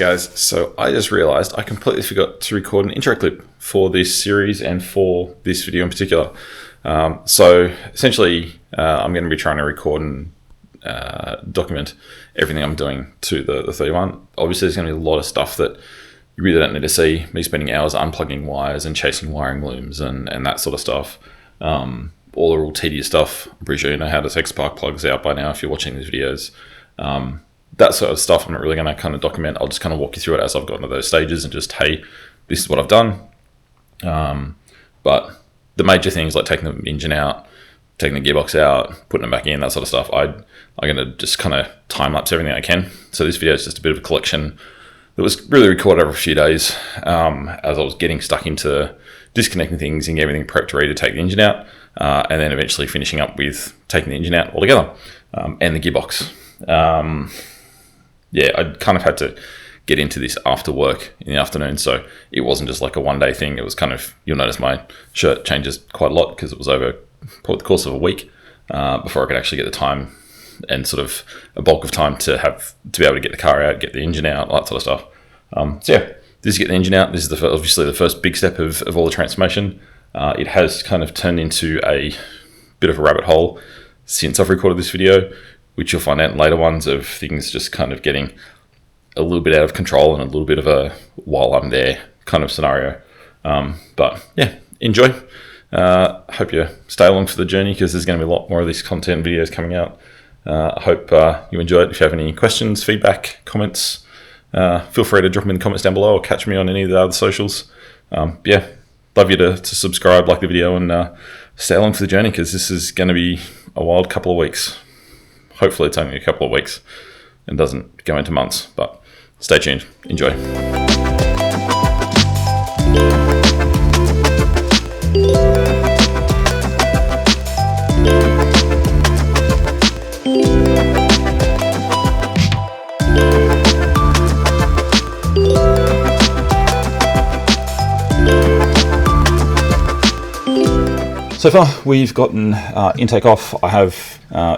guys, so I just realized I completely forgot to record an intro clip for this series and for this video in particular. So essentially I'm going to be trying to record and document everything I'm doing to the 31. Obviously there's going to be a lot of stuff that you really don't need to see, me spending hours unplugging wires and chasing wiring looms and that sort of stuff. All the real tedious stuff. I'm pretty sure you know how to take spark plugs out by now if you're watching these videos. That sort of stuff I'm not really going to kind of document. I'll just kind of walk you through it as I've gotten to those stages and just, hey, this is what I've done. But the major things like taking the engine out, taking the gearbox out, putting it back in, that sort of stuff, I'm going to just kind of time-lapse everything I can. So this video is just a bit of a collection that was really recorded over a few days as I was getting stuck into disconnecting things and getting everything prepped ready to take the engine out, and then eventually finishing up with taking the engine out altogether, and the gearbox. Yeah, I kind of had to get into this after work in the afternoon, so it wasn't just like a one-day thing. It was kind of, you'll notice my shirt changes quite a lot because it was over probably the course of a week before I could actually get the time and sort of a bulk of time to be able to get the car out, get the engine out, all that sort of stuff. So yeah, this is get the engine out. This is obviously the first big step of all the transformation. It has kind of turned into a bit of a rabbit hole since I've recorded this video, which you'll find out in later ones of things just kind of getting a little bit out of control and a little bit of a while I'm there kind of scenario. But yeah, enjoy. Hope you stay along for the journey because there's going to be a lot more of these content videos coming out. I hope you enjoy it. If you have any questions, feedback, comments, feel free to drop them in the comments down below or catch me on any of the other socials. Yeah, love you to subscribe, like the video, and stay along for the journey because this is going to be a wild couple of weeks. Hopefully it's only a couple of weeks and doesn't go into months, but stay tuned. Enjoy. So far we've gotten intake off. I have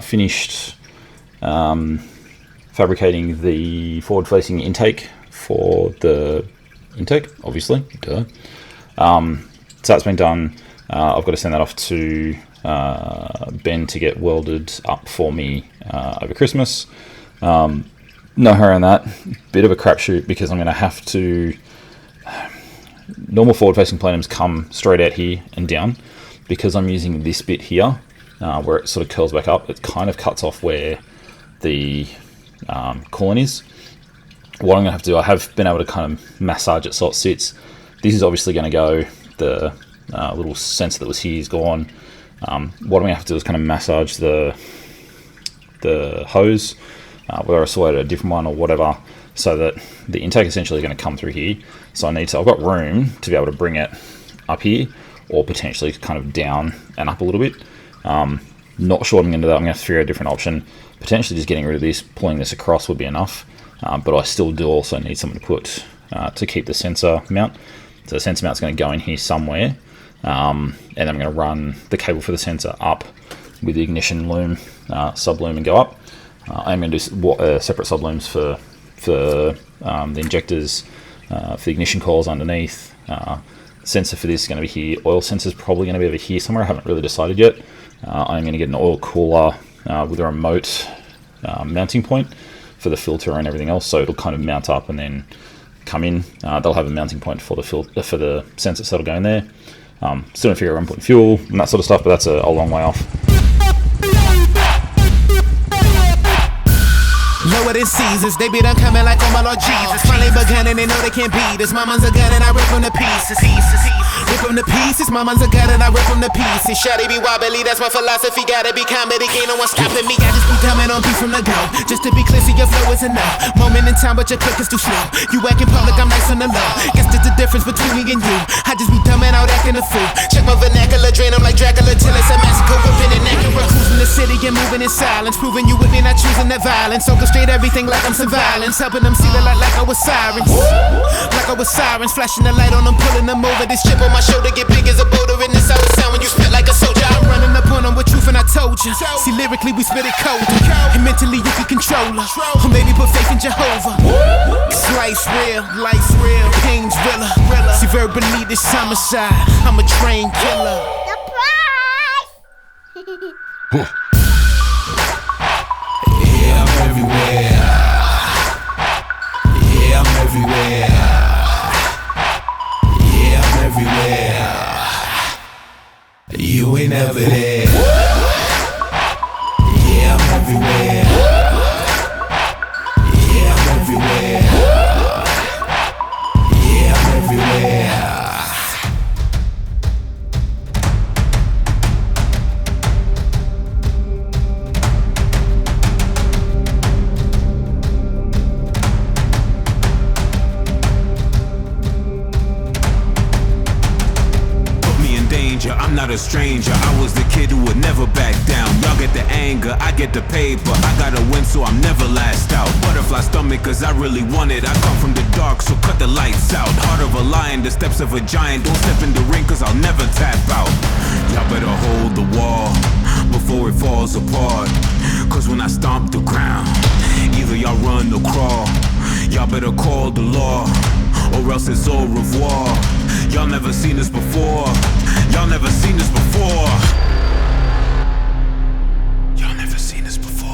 finished fabricating the forward-facing intake for the intake, obviously. Duh. So that's been done. I've got to send that off to Ben to get welded up for me over Christmas. No hurry on that. Bit of a crapshoot because I'm going to have to... Normal forward-facing plenums come straight out here and down. Because I'm using this bit here, where it sort of curls back up, it kind of cuts off where the coolant is. What I'm going to have to do, I have been able to kind of massage it so it sits. This is obviously going to go, the little sensor that was here is gone. What I'm going to have to do is kind of massage the hose, whether I swap a different one or whatever, so that the intake essentially is going to come through here. So I've got room to be able to bring it up here, or potentially kind of down and up a little bit. Not sure what I'm going to do. I'm going to have to figure out a different option. Potentially just getting rid of this, pulling this across would be enough. But I still do also need something to put to keep the sensor mount. So the sensor mount's going to go in here somewhere. And then I'm going to run the cable for the sensor up with the ignition loom, sub loom, and go up. I'm going to do separate sub looms for the injectors, for the ignition coils underneath. Sensor for this is going to be here. Oil sensor is probably going to be over here somewhere. I haven't really decided yet. I'm going to get an oil cooler with a remote mounting point for the filter and everything else, so it'll kind of mount up and then come in. They'll have a mounting point for the sensor, so it'll go in there. Still don't figure out where I'm putting fuel and that sort of stuff, but that's a long way off. Lower than Caesars, they be done coming like oh my Lord Jesus. Finally begun and they know they can't beat us. My man's a gun and I rip from the pieces. Rip from the pieces, my man's a gun and I rip from the pieces. Shawty be wobbly, that's my philosophy. Gotta be comedy, ain't no one stopping me. I just be coming on beat from the go. Just to be clear, so your flow is a no. Moment in time, but your click is too slow. You act in public, I'm nice on the low. Guess there's the difference between me and you. I just be dumbing out acting a fool. Check my vernacular, drain them like Dracula till it's a massacre. Whipping and acting, cruising the city and moving in silence. Proving you with me, not choosing that violence. So straight every everything like I'm some violence. Helping them see the light like I was sirens. Like I was sirens, flashing the light on them, pulling them over. This chip on my shoulder get big as a boulder in this outer sound when you spit like a soldier. I'm running up on them with truth and I told you. See, lyrically we spit it cold. And mentally you can control her. Or maybe put faith in Jehovah. Cause life's real, pain's realer. See, verbally this homicide, I'm a trained killer. Yeah, I'm everywhere. Yeah, I'm everywhere. Yeah, I'm everywhere. You ain't never there. Yeah, I'm everywhere. Yeah, I'm everywhere. Yeah, I'm everywhere. I'm not a stranger, I was the kid who would never back down. Y'all get the anger, I get the paper. I gotta win so I'm never last out. Butterfly stomach cause I really want it. I come from the dark so cut the lights out. Heart of a lion, the steps of a giant. Don't step in the ring cause I'll never tap out. Y'all better hold the wall before it falls apart. Cause when I stomp the ground, either y'all run or crawl. Y'all better call the law or else it's au revoir. Y'all never seen this before. Y'all never seen this before. Y'all never seen this before.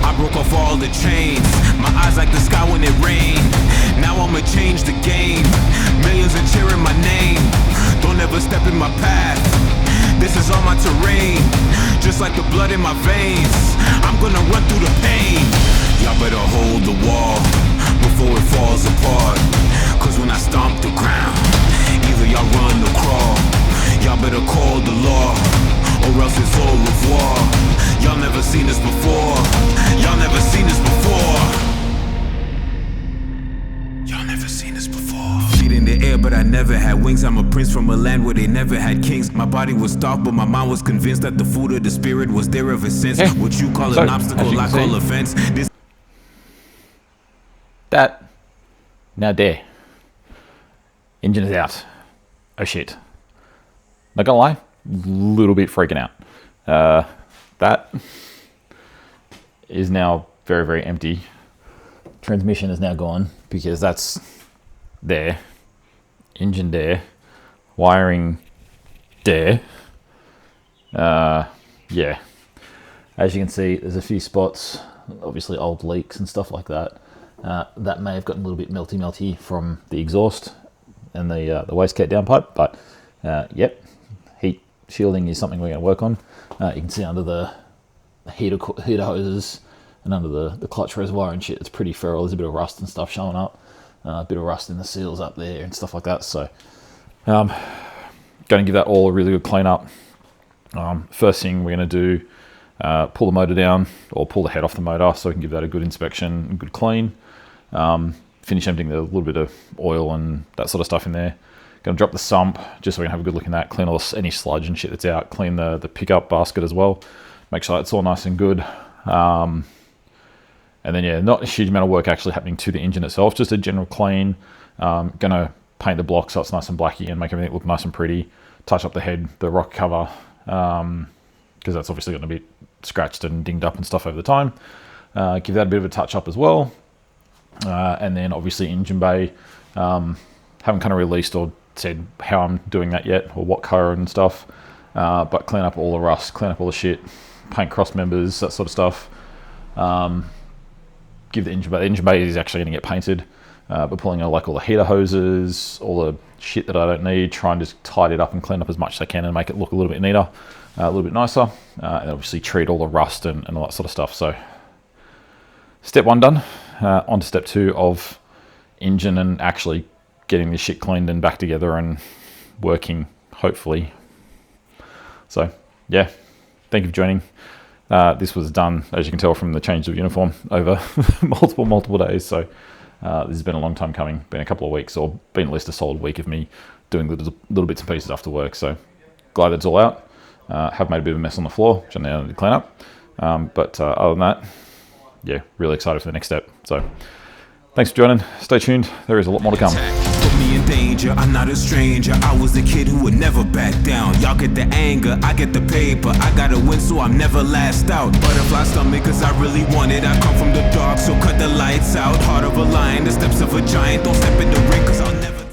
I broke off all the chains. My eyes like the sky when it rained. Now I'ma change the game. Millions are cheering my name. Don't ever step in my path. This is all my terrain. Just like the blood in my veins, I'm gonna run through the pain. Y'all better hold the wall before it falls apart. Cause when I stomp the ground, either y'all run or crawl. Y'all better call the law or else it's au revoir. Y'all never seen this before. Y'all never seen this before. Y'all never seen this before. Feet in the air, but I never had wings. I'm a prince from a land where they never had kings. My body was starved, but my mind was convinced that the food of the spirit was there ever since. What you call an obstacle, I call a fence. That. Now there. Engine is out. Oh shit. Not gonna lie, little bit freaking out. That is now very, very empty. Transmission is now gone because that's there. Engine there. Wiring there. Yeah. As you can see, there's a few spots, obviously old leaks and stuff like that. That may have gotten a little bit melty from the exhaust and the wastegate downpipe, but yep, heat shielding is something we're going to work on. You can see under the heater hoses and under the clutch reservoir and shit, it's pretty feral. There's a bit of rust and stuff showing up, a bit of rust in the seals up there and stuff like that. So, going to give that all a really good clean up. First thing we're going to do, pull the motor down or pull the head off the motor so we can give that a good inspection and good clean. Finish emptying a little bit of oil and that sort of stuff in there. Going to drop the sump just so we can have a good look in that, clean all any sludge and shit that's out, clean the pickup basket as well, make sure it's all nice and good. And then yeah, not a huge amount of work actually happening to the engine itself, just a general clean. Going to paint the block so it's nice and blacky and make everything look nice and pretty. Touch up the head, the rocker cover, because that's obviously going to be scratched and dinged up and stuff over the time. Give that a bit of a touch up as well. And then obviously engine bay, haven't kind of released or said how I'm doing that yet or what color and stuff, but clean up all the rust, clean up all the shit, paint cross members, that sort of stuff. Give the engine bay is actually going to get painted, but pulling out like all the heater hoses, all the shit that I don't need, try and just tidy it up and clean up as much as I can and make it look a little bit neater, a little bit nicer, and obviously treat all the rust and all that sort of stuff. So step one done, on to step two of engine and actually getting this shit cleaned and back together and working, hopefully. So yeah, thank you for joining. This was done, as you can tell from the change of uniform, over multiple days. So This has been a long time coming, been a couple of weeks, or been at least a solid week of me doing little bits and pieces after work. So glad that it's all out. Have made a bit of a mess on the floor, which I now need to clean up. But other than that, yeah, really excited for the next step. So thanks for joining. Stay tuned. There is a lot more to come. Put me in danger, I'm not a stranger. I was the kid who would never back down. Y'all get the anger, I get the paper. I gotta win, so I'm never last out. Butterfly stomach, cause I really want it. I come from the dark, so cut the lights out. Heart of a lion, the steps of a giant. Don't step in the ring, cause I'll never